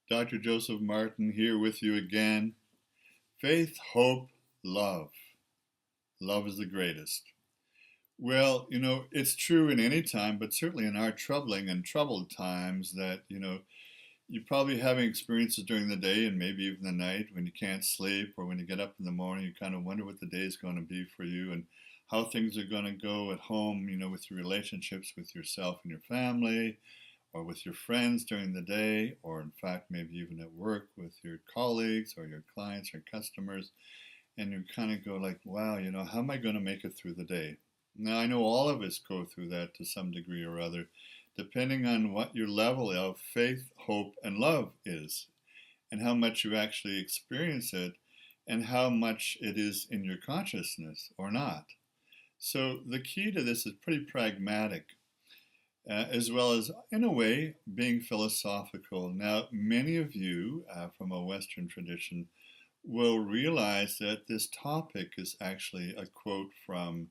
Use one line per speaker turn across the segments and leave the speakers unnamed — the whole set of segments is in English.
Dr. Joseph Martin here with you again. Faith, hope, love. Love is the greatest. Well, it's true in any time, but certainly in our troubling and troubled times that, you're probably having experiences during the day and maybe even the night when you can't sleep or when you get up in the morning, you kind of wonder what the day is going to be for you and how things are going to go at home, with your relationships with yourself and your family, or with your friends during the day, or in fact, maybe even at work with your colleagues or your clients or customers. And you kind of go like, wow, how am I going to make it through the day? Now, I know all of us go through that to some degree or other, depending on what your level of faith, hope, and love is, and how much you actually experience it, and how much it is in your consciousness or not. So the key to this is pretty pragmatic, as well as, in a way, being philosophical. Now, many of you from a Western tradition will realize that this topic is actually a quote from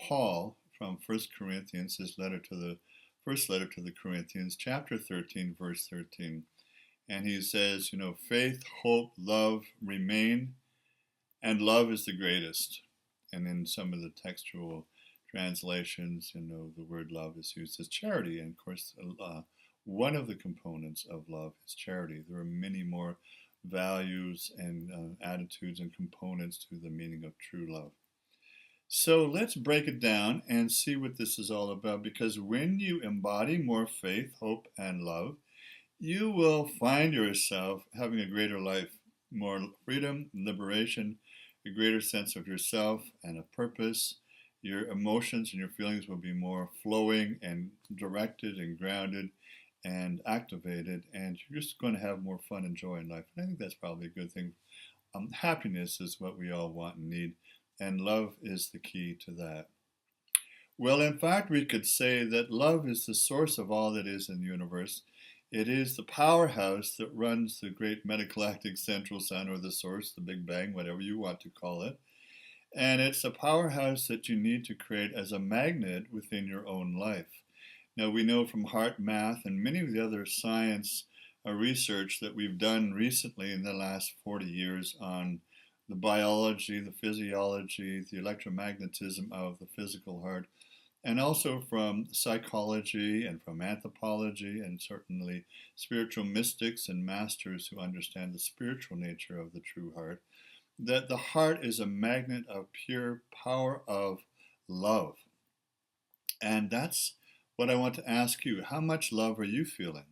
Paul from First Corinthians, his letter to the first letter to the Corinthians, chapter 13, verse 13. And he says, faith, hope, love remain, and love is the greatest. And in some of the textual translations, the word love is used as charity. And of course, one of the components of love is charity. There are many more values and attitudes and components to the meaning of true love. So let's break it down and see what this is all about, because when you embody more faith, hope, and love, you will find yourself having a greater life, more freedom, liberation, a greater sense of yourself and a purpose. Your emotions and your feelings will be more flowing and directed and grounded and activated, and you're just going to have more fun and joy in life. And I think that's probably a good thing. Happiness is what we all want and need, and love is the key to that. Well, in fact, we could say that love is the source of all that is in the universe. It is the powerhouse that runs the great metagalactic central sun, or the source, the Big Bang, whatever you want to call it. And it's a powerhouse that you need to create as a magnet within your own life. Now, we know from heart math and many of the other science research that we've done recently in the last 40 years on the biology, the physiology, the electromagnetism of the physical heart, and also from psychology and from anthropology, and certainly spiritual mystics and masters who understand the spiritual nature of the true heart, that the heart is a magnet of pure power of love. And that's what I want to ask you. How much love are you feeling?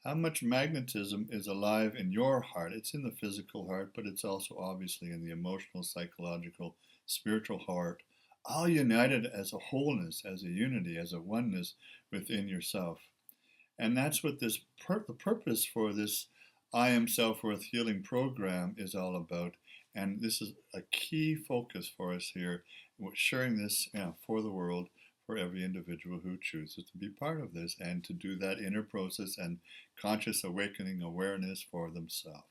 How much magnetism is alive in your heart? It's in the physical heart, but it's also obviously in the emotional, psychological, spiritual heart, all united as a wholeness, as a unity, as a oneness within yourself. And that's what the purpose for this I Am Self-Worth Healing program is all about. And this is a key focus for us here, sharing this for the world, for every individual who chooses to be part of this and to do that inner process and conscious awakening awareness for themselves.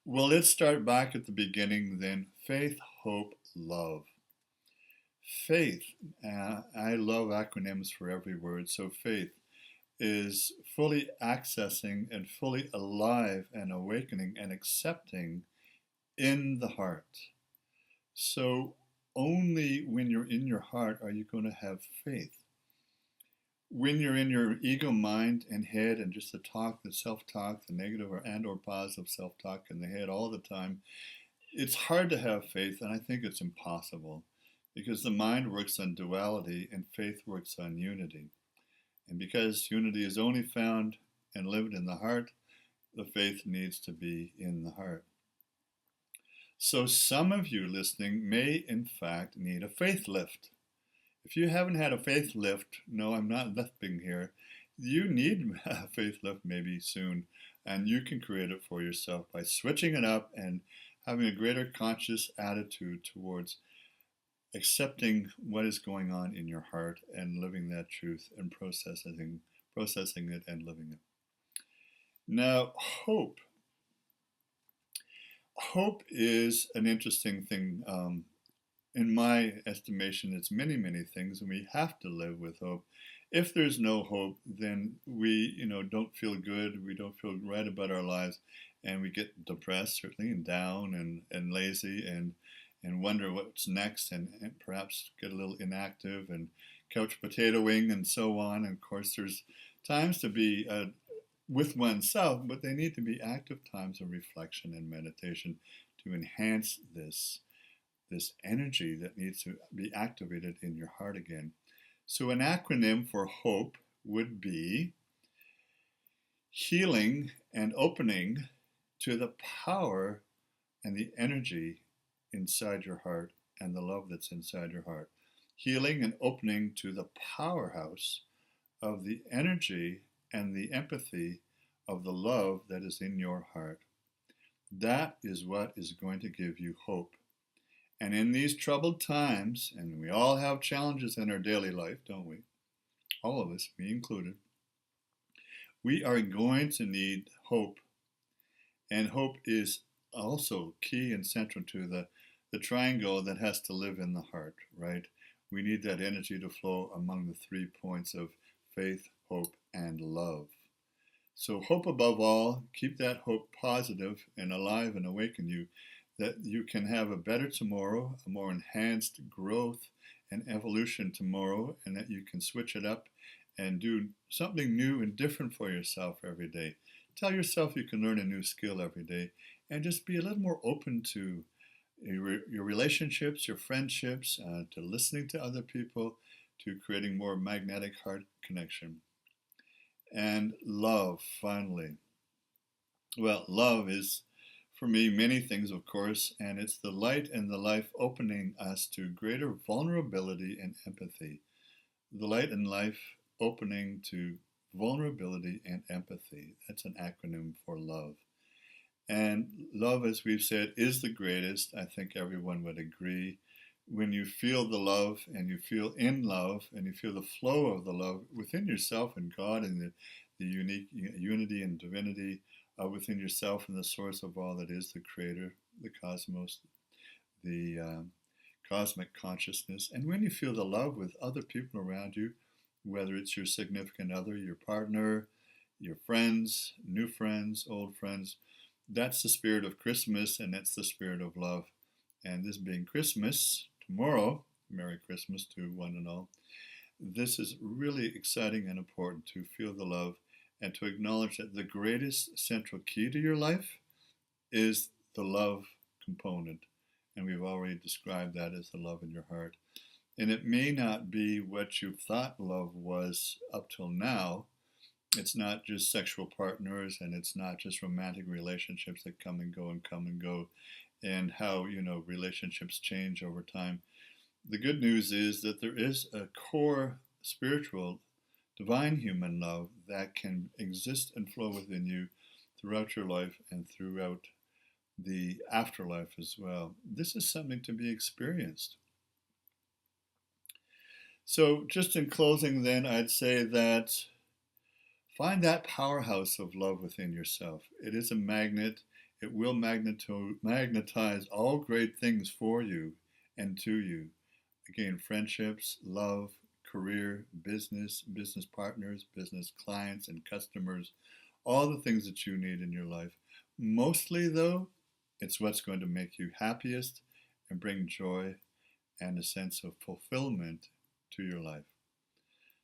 Well, let's start back at the beginning then. Faith, hope, love. Faith, I love acronyms for every word. So faith is fully accessing and fully alive and awakening and accepting in the heart. So only when you're in your heart are you going to have faith. When you're in your ego mind and head and just the talk, the self-talk, the negative or positive self-talk in the head all the time, it's hard to have faith, and I think it's impossible, because the mind works on duality and faith works on unity. And because unity is only found and lived in the heart, the faith needs to be in the heart. So some of you listening may in fact need a faith lift. If you haven't had a faith lift, no, I'm not lifting here, you need a faith lift maybe soon, and you can create it for yourself by switching it up and having a greater conscious attitude towards accepting what is going on in your heart and living that truth and processing it and living it. Now, hope. Hope is an interesting thing. In my estimation, it's many, many things, and we have to live with hope. If there's no hope, then we, don't feel good. We don't feel right about our lives, and we get depressed, certainly, and down and lazy, and wonder what's next, and perhaps get a little inactive and couch potatoing and so on. And of course, there's times to be with oneself, but they need to be active times of reflection and meditation to enhance this energy that needs to be activated in your heart again. So an acronym for hope would be healing and opening to the power and the energy inside your heart and the love that's inside your heart. Healing and opening to the powerhouse of the energy and the empathy of the love that is in your heart. That is what is going to give you hope. And in these troubled times, and we all have challenges in our daily life, don't we? All of us, me included. We are going to need hope. And hope is also key and central to the triangle that has to live in the heart, right? We need that energy to flow among the 3 points of faith, hope, and love. So hope above all, keep that hope positive and alive and awaken you, that you can have a better tomorrow, a more enhanced growth and evolution tomorrow, and that you can switch it up and do something new and different for yourself every day. Tell yourself you can learn a new skill every day, and just be a little more open to your relationships, your friendships, to listening to other people, to creating more magnetic heart connection. And love, finally. Well, love is, for me, many things, of course, and it's the light and the life opening us to greater vulnerability and empathy. The light and life opening to vulnerability and empathy. That's an acronym for love. And love, as we've said, is the greatest. I think everyone would agree. When you feel the love and you feel in love and you feel the flow of the love within yourself and God and the unique unity and divinity within yourself and the source of all that is the creator, the cosmos, the cosmic consciousness. And when you feel the love with other people around you, whether it's your significant other, your partner, your friends, new friends, old friends, that's the spirit of Christmas, and that's the spirit of love. And this being Christmas, tomorrow, Merry Christmas to one and all, this is really exciting and important to feel the love and to acknowledge that the greatest central key to your life is the love component. And we've already described that as the love in your heart. And it may not be what you thought love was up till now. It's not just sexual partners, and it's not just romantic relationships that come and go, and how, relationships change over time. The good news is that there is a core spiritual, divine human love that can exist and flow within you throughout your life and throughout the afterlife as well. This is something to be experienced. So just in closing then, I'd say that find that powerhouse of love within yourself. It is a magnet. It will magnetize all great things for you and to you. Again, friendships, love, career, business partners, business clients and customers, all the things that you need in your life. Mostly, though, it's what's going to make you happiest and bring joy and a sense of fulfillment to your life.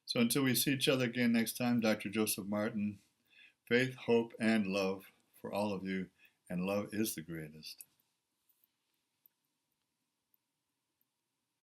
So until we see each other again next time, Dr. Joseph Martin, faith, hope, and love for all of you, and love is the greatest.